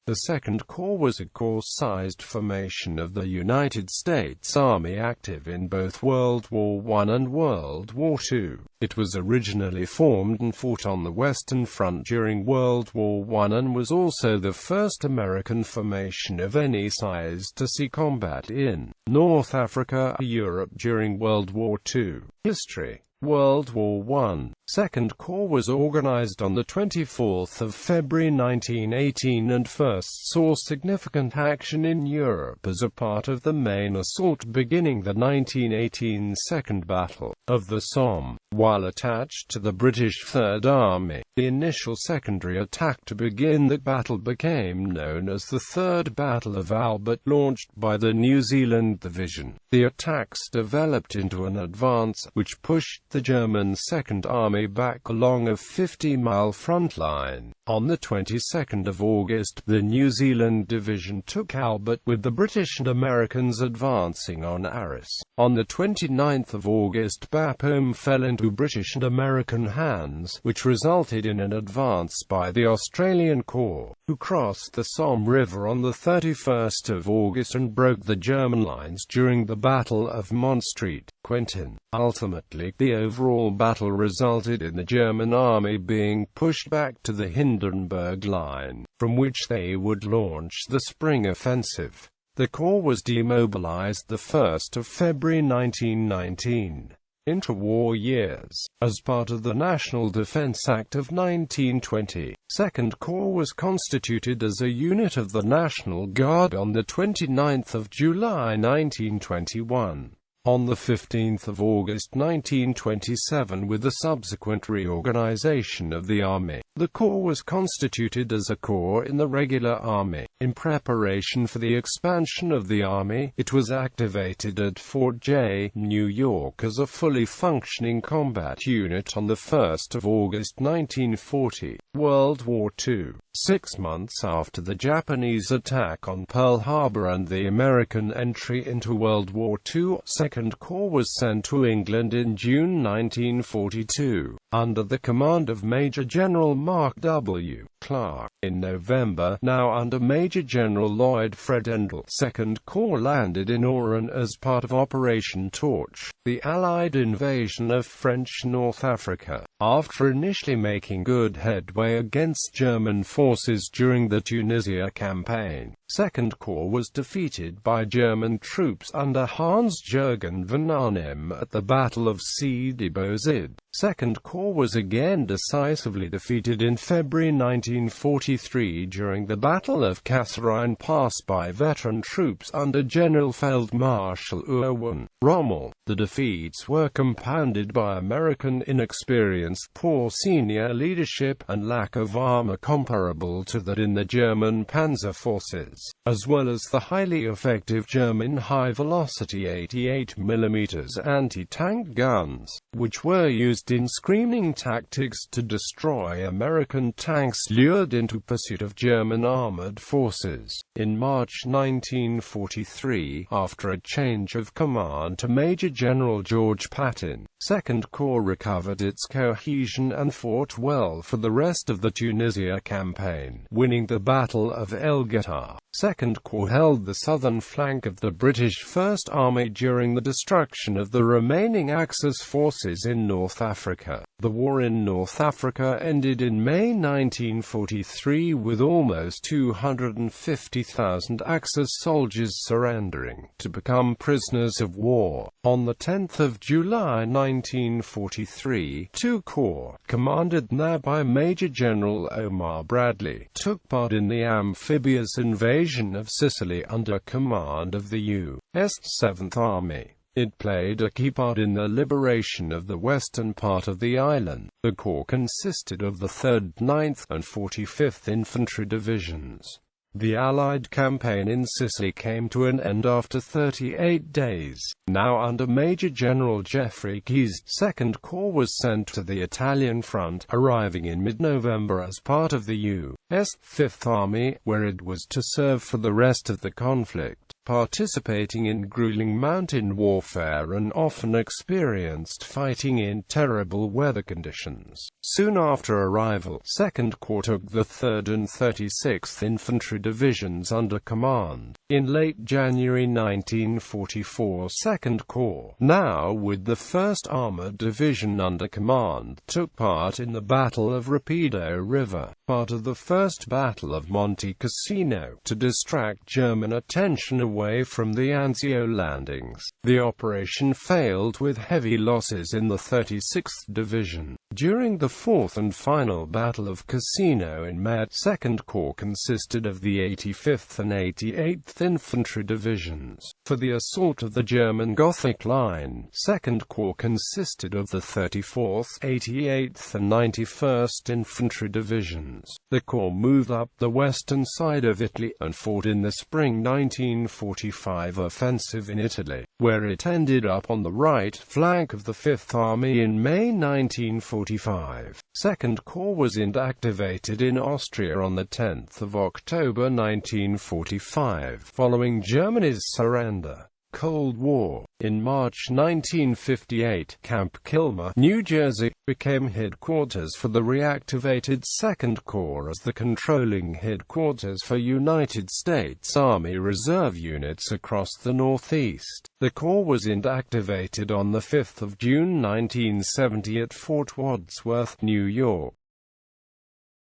The Second Corps was a corps-sized formation of the United States Army active in both World War I and World War II. It was originally formed and fought on the Western Front during World War I and was also the first American formation of any size to see combat in North Africa or Europe during World War II. History. World War I. Second Corps was organized on the 24th of February 1918 and first saw significant action in Europe as a part of the main assault beginning the 1918 Second Battle of the Somme. While attached to the British Third Army, the initial secondary attack to begin the battle became known as the Third Battle of Albert, launched by the New Zealand Division. The attacks developed into an advance, which pushed the German Second Army back along a 50-mile front line. On the 22nd of August, the New Zealand Division took Albert, with the British and Americans advancing on Arras. On the 29th of August, Bapaume fell into British and American hands, which resulted in an advance by the Australian Corps, who crossed the Somme River on the 31st of August and broke the German lines during the Battle of Montstreet, Quentin. Ultimately, the overall battle resulted in the German army being pushed back to the Hindenburg Line, from which they would launch the spring offensive. The Corps was demobilized the 1st of February 1919. Interwar years. As part of the National Defense Act of 1920, Second Corps was constituted as a unit of the National Guard on the 29th of July 1921. On the 15th of August 1927, with the subsequent reorganization of the Army, the Corps was constituted as a corps in the regular Army. In preparation for the expansion of the Army, it was activated at Fort J, New York as a fully functioning combat unit on the 1st of August 1940. World War II. 6 months after the Japanese attack on Pearl Harbor and the American entry into World War II, Second Corps was sent to England in June 1942, under the command of Major General Mark W. Clark. In November, now under Major General Lloyd Fredendall, Second Corps landed in Oran as part of Operation Torch, the Allied invasion of French North Africa. After initially making good headway against German forces during the Tunisia campaign, Second Corps was defeated by German troops under Hans-Jürgen von Arnim at the Battle of Sidi Bouzid. Second Corps was again decisively defeated in February 1943 during the Battle of Kasserine Pass by veteran troops under General Feldmarschall Erwin Rommel. The defeats were compounded by American inexperience, poor senior leadership, and lack of armor comparable to that in the German panzer forces, as well as the highly effective German high-velocity 88mm anti-tank guns, which were used in screening tactics to destroy American tanks lured into pursuit of German armored forces. In March 1943, after a change of command to Major General George Patton, Second Corps recovered its cohesion and fought well for the rest of the Tunisia campaign, winning the Battle of El Gheta. Second Corps held the southern flank of the British First Army during the destruction of the remaining Axis forces in North Africa. The war in North Africa ended in May 1943 with almost 250,000 Axis soldiers surrendering to become prisoners of war. On the 10th of July 1943, II Corps, commanded now by Major General Omar Bradley, took part in the amphibious invasion of Sicily under command of the U.S. 7th Army. It played a key part in the liberation of the western part of the island. The Corps consisted of the 3rd, 9th, and 45th Infantry Divisions. The Allied campaign in Sicily came to an end after 38 days. Now under Major General Geoffrey Keyes, Second Corps was sent to the Italian front, arriving in mid-November as part of the U.S. 5th Army, where it was to serve for the rest of the conflict. participating in grueling mountain warfare and often experienced fighting in terrible weather conditions. Soon after arrival, 2nd Corps took the 3rd and 36th Infantry Divisions under command. In late January 1944, 2nd Corps, now with the 1st Armored Division under command, took part in the Battle of Rapido River, part of the First Battle of Monte Cassino, to distract German attention away from the Anzio landings. The operation failed with heavy losses in the 36th Division. During the fourth and final Battle of Cassino in May, 2nd Corps consisted of the 85th and 88th Infantry Divisions. For the assault of the German Gothic Line, 2nd Corps consisted of the 34th, 88th and 91st Infantry Divisions. The Corps moved up the western side of Italy, and fought in the spring 1945 offensive in Italy, where it ended up on the right flank of the Fifth Army in May 1945. 2nd Corps was inactivated in Austria on the 10th of October 1945, following Germany's surrender. Cold War. In March 1958, Camp Kilmer, New Jersey, became headquarters for the reactivated 2nd Corps as the controlling headquarters for United States Army Reserve units across the Northeast. The Corps was inactivated on 5 June 1970 at Fort Wadsworth, New York.